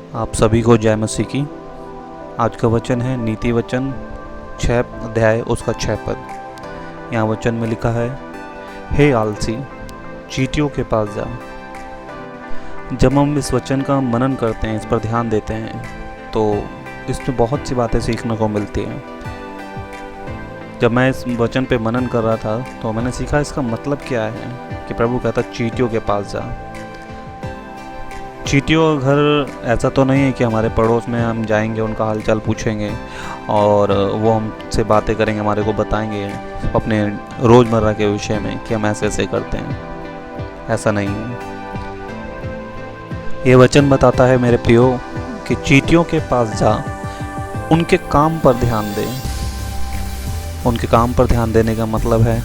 आप सभी को जय मसीह की। आज का वचन है नीति वचन 6 अध्याय उसका 6 पद। यहाँ वचन में लिखा है, हे आलसी, चींटियों के पास जा। जब हम इस वचन का मनन करते हैं, इस पर ध्यान देते हैं, तो इसमें बहुत सी बातें सीखने को मिलती हैं। जब मैं इस वचन पे मनन कर रहा था तो मैंने सीखा इसका मतलब क्या है कि प्रभु कहता चींटियों के पास जा। चींटियों का घर ऐसा तो नहीं है कि हमारे पड़ोस में हम जाएंगे, उनका हालचाल पूछेंगे और वो हमसे बातें करेंगे, हमारे को बताएंगे अपने रोज़मर्रा के विषय में कि हम ऐसे ऐसे करते हैं। ऐसा नहीं है। ये वचन बताता है मेरे प्रियो कि चींटियों के पास जा, उनके काम पर ध्यान दे। उनके काम पर ध्यान देने का मतलब है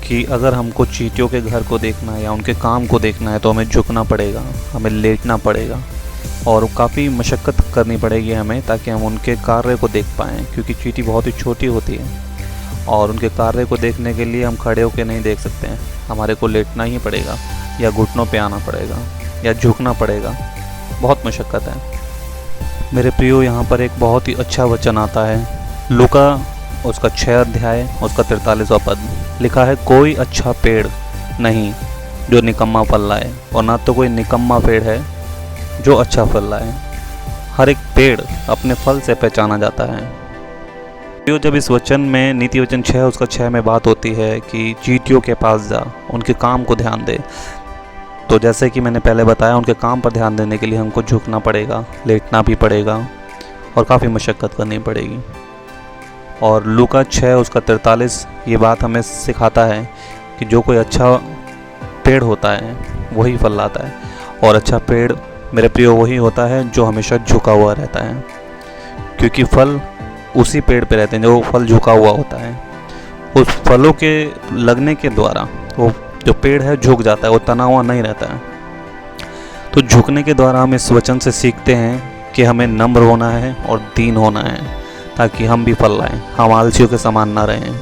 कि अगर हमको चींटियों के घर को देखना है या उनके काम को देखना है तो हमें झुकना पड़ेगा, हमें लेटना पड़ेगा और काफ़ी मशक्क़त करनी पड़ेगी हमें, ताकि हम उनके कार्य को देख पाएँ। क्योंकि चींटी बहुत ही छोटी होती है और उनके कार्य को देखने के लिए हम खड़े होकर नहीं देख सकते हैं। हमारे को लेटना ही पड़ेगा या घुटनों पे आना पड़ेगा या झुकना पड़ेगा। बहुत मशक्क़त है मेरे प्रियो। यहाँ पर एक बहुत ही अच्छा वचन आता है, लूका उसका 6 अध्याय उसका 43वां पद। लिखा है, कोई अच्छा पेड़ नहीं जो निकम्मा फल लाए, और ना तो कोई निकम्मा पेड़ है जो अच्छा फल लाए। हर एक पेड़ अपने फल से पहचाना जाता है। तो जब इस वचन में नीति वचन 6 उसका 6 में बात होती है कि चींटियों के पास जा, उनके काम को ध्यान दे, तो जैसे कि मैंने पहले बताया, उनके काम पर ध्यान देने के लिए हमको झुकना पड़ेगा, लेटना भी पड़ेगा और काफ़ी मशक्क़त करनी पड़ेगी। और लूका 6 उसका 43 ये बात हमें सिखाता है कि जो कोई अच्छा पेड़ होता है वही फल लाता है। और अच्छा पेड़ मेरे प्रियो वही होता है जो हमेशा झुका हुआ रहता है, क्योंकि फल उसी पेड़ पे रहते हैं जो फल झुका हुआ होता है। उस फलों के लगने के द्वारा वो जो पेड़ है झुक जाता है, वो तना हुआ नहीं रहता है। तो झुकने के द्वारा हम इस वचन से सीखते हैं कि हमें नम्र होना है और दीन होना है, ताकि हम भी फल लाएं, हम आलसियों के समान ना रहें।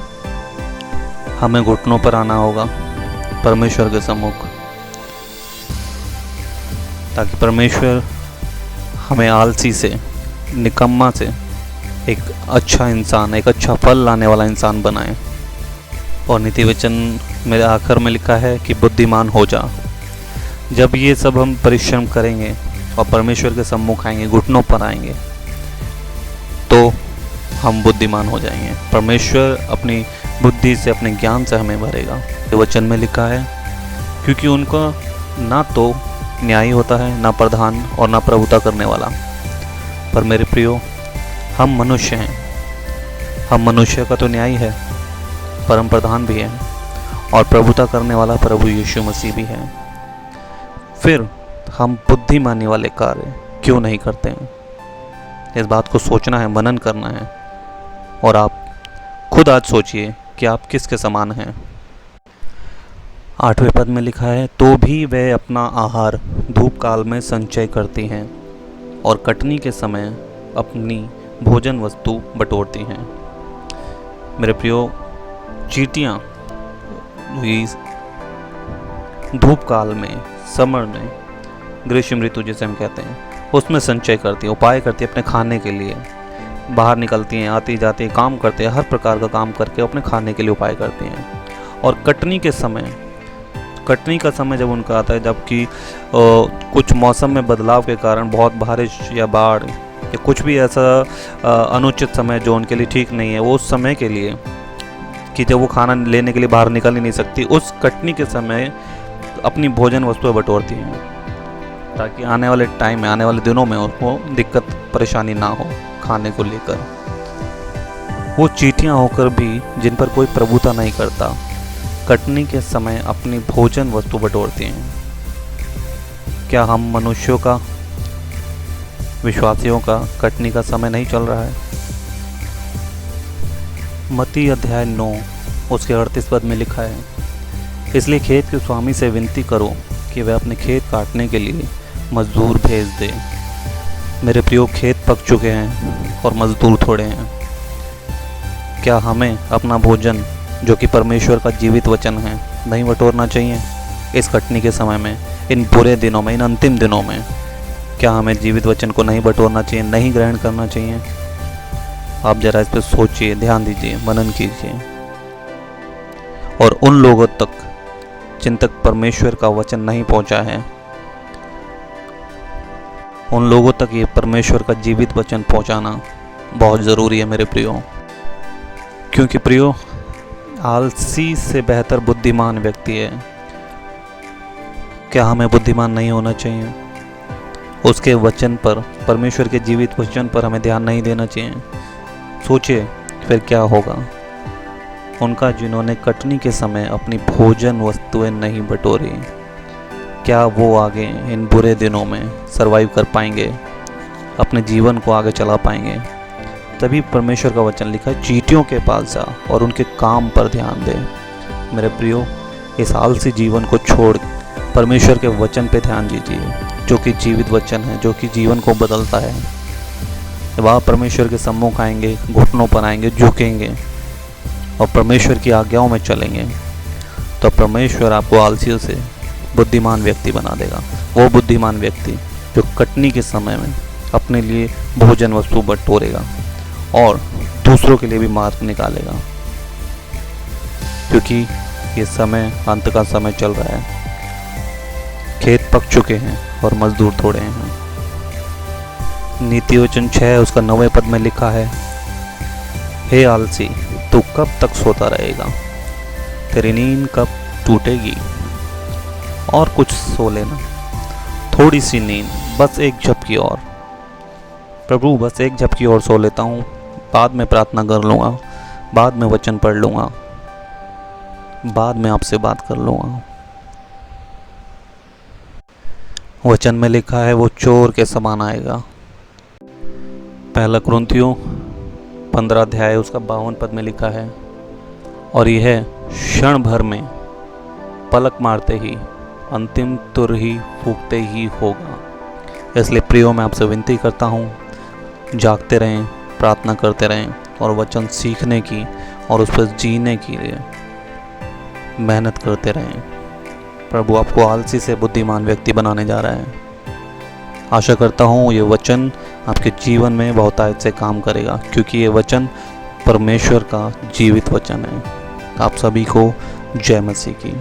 हमें घुटनों पर आना होगा परमेश्वर के सम्मुख, ताकि परमेश्वर हमें आलसी से, निकम्मा से एक अच्छा इंसान, एक अच्छा फल लाने वाला इंसान बनाए। और नीति वचन मेरे आखिर में लिखा है कि बुद्धिमान हो जा। जब ये सब हम परिश्रम करेंगे और परमेश्वर के सम्मुख आएंगे, घुटनों पर आएंगे, तो हम बुद्धिमान हो जाएंगे। परमेश्वर अपनी बुद्धि से, अपने ज्ञान से हमें भरेगा। ये वचन में लिखा है, क्योंकि उनका ना तो न्यायी होता है, ना प्रधान और ना प्रभुता करने वाला। पर मेरे प्रियो, हम मनुष्य हैं। हम मनुष्य का तो न्यायी है, परम प्रधान भी है और प्रभुता करने वाला प्रभु यीशु मसीह भी है। फिर हम बुद्धिमानी वाले कार्य क्यों नहीं करते हैं? इस बात को सोचना है, मनन करना है। और आप खुद आज सोचिए कि आप किसके समान हैं। 8वें पद में लिखा है, तो भी वे अपना आहार धूप काल में संचय करती हैं और कटनी के समय अपनी भोजन वस्तु बटोरती हैं। मेरे प्रियो, चींटियाँ धूप काल में, समर में, ग्रीष्म ऋतु जिसे हम कहते हैं, उसमें संचय करती है, उपाय करती है अपने खाने के लिए। बाहर निकलती हैं, आती जाती हैं, काम करते हैं, हर प्रकार का काम करके अपने खाने के लिए उपाय करती हैं। और कटनी के समय, कटनी का समय जब उनका आता है, जबकि कुछ मौसम में बदलाव के कारण बहुत बारिश या बाढ़ या कुछ भी ऐसा अनुचित समय जो उनके लिए ठीक नहीं है, वो उस समय के लिए कि जब वो खाना लेने के लिए बाहर निकल ही नहीं सकती, उस कटनी के समय अपनी भोजन वस्तुएं बटोरती हैं, ताकि आने वाले टाइम में, आने वाले दिनों में उसको दिक्कत परेशानी ना हो खाने को लेकर। वो चींटियाँ होकर भी, जिन पर कोई प्रभुता नहीं करता, कटनी के समय अपनी भोजन वस्तु बटोरती हैं। क्या हम मनुष्यों का, विश्वासियों का कटनी का समय नहीं चल रहा है? मत्ती अध्याय 9 उसके 38 पद में लिखा है, इसलिए खेत के स्वामी से विनती करो कि वह अपने खेत काटने के लिए मजदूर भेज दे। मेरे प्रियो, खेत पक चुके हैं और मजदूर थोड़े हैं। क्या हमें अपना भोजन, जो कि परमेश्वर का जीवित वचन है, नहीं बटोरना चाहिए इस कटनी के समय में, इन बुरे दिनों में, इन अंतिम दिनों में? क्या हमें जीवित वचन को नहीं बटोरना चाहिए, नहीं ग्रहण करना चाहिए? आप जरा इस पर सोचिए, ध्यान दीजिए, मनन कीजिए। और उन लोगों तक जिन तक परमेश्वर का वचन नहीं पहुंचा है, उन लोगों तक ये परमेश्वर का जीवित वचन पहुंचाना बहुत ज़रूरी है मेरे प्रियो। क्योंकि प्रियो, आलसी से बेहतर बुद्धिमान व्यक्ति है। क्या हमें बुद्धिमान नहीं होना चाहिए? उसके वचन पर, परमेश्वर के जीवित वचन पर हमें ध्यान नहीं देना चाहिए? सोचिए फिर क्या होगा। उनका जिन्होंने कटनी के समय अपनी भोजन वस्तुएं नहीं बटोरी, क्या वो आगे इन बुरे दिनों में सरवाइव कर पाएंगे, अपने जीवन को आगे चला पाएंगे? तभी परमेश्वर का वचन लिखा है, चींटियों के पास जा और उनके काम पर ध्यान दे। मेरे प्रियो, इस आलसी जीवन को छोड़ परमेश्वर के वचन पे ध्यान दीजिए, जो कि जीवित वचन है, जो कि जीवन को बदलता है। जब आप परमेश्वर के सम्मुख आएंगे, घुटनों पर आएंगे, झुकेंगे और परमेश्वर की आज्ञाओं में चलेंगे, तो परमेश्वर आपको आलसियों से बुद्धिमान व्यक्ति बना देगा। वो बुद्धिमान व्यक्ति जो कटनी के समय में अपने लिए भोजन वस्तु बटोरेगा और दूसरों के लिए भी मार्ग निकालेगा। क्योंकि ये समय, अंत का समय चल रहा है, खेत पक चुके हैं और मजदूर थोड़े हैं। नीति वचन 6 उसका 9वें पद में लिखा है, हे आलसी, तू कब तक सोता रहेगा? तेरी नींद कब टूटेगी? और कुछ सो लेना, थोड़ी सी नींद, बस एक झपकी और। प्रभु, बस एक झपकी और सो लेता हूँ, बाद में प्रार्थना कर लूँगा, बाद में वचन पढ़ लूँगा, बाद में आपसे बात कर लूँगा। वचन में लिखा है, वो चोर के समान आएगा। पहला कुरिन्थियों 15 अध्याय उसका 52 पद में लिखा है, और यह क्षण भर में, पलक मारते ही, अंतिम तुर ही फूंकते ही होगा। इसलिए प्रियो, मैं आपसे विनती करता हूँ, जागते रहें, प्रार्थना करते रहें और वचन सीखने की और उस पर जीने के लिए मेहनत करते रहें। प्रभु आपको आलसी से बुद्धिमान व्यक्ति बनाने जा रहा है। आशा करता हूँ ये वचन आपके जीवन में बहुतायत से काम करेगा, क्योंकि ये वचन परमेश्वर का जीवित वचन है। आप सभी को जय मसीह की।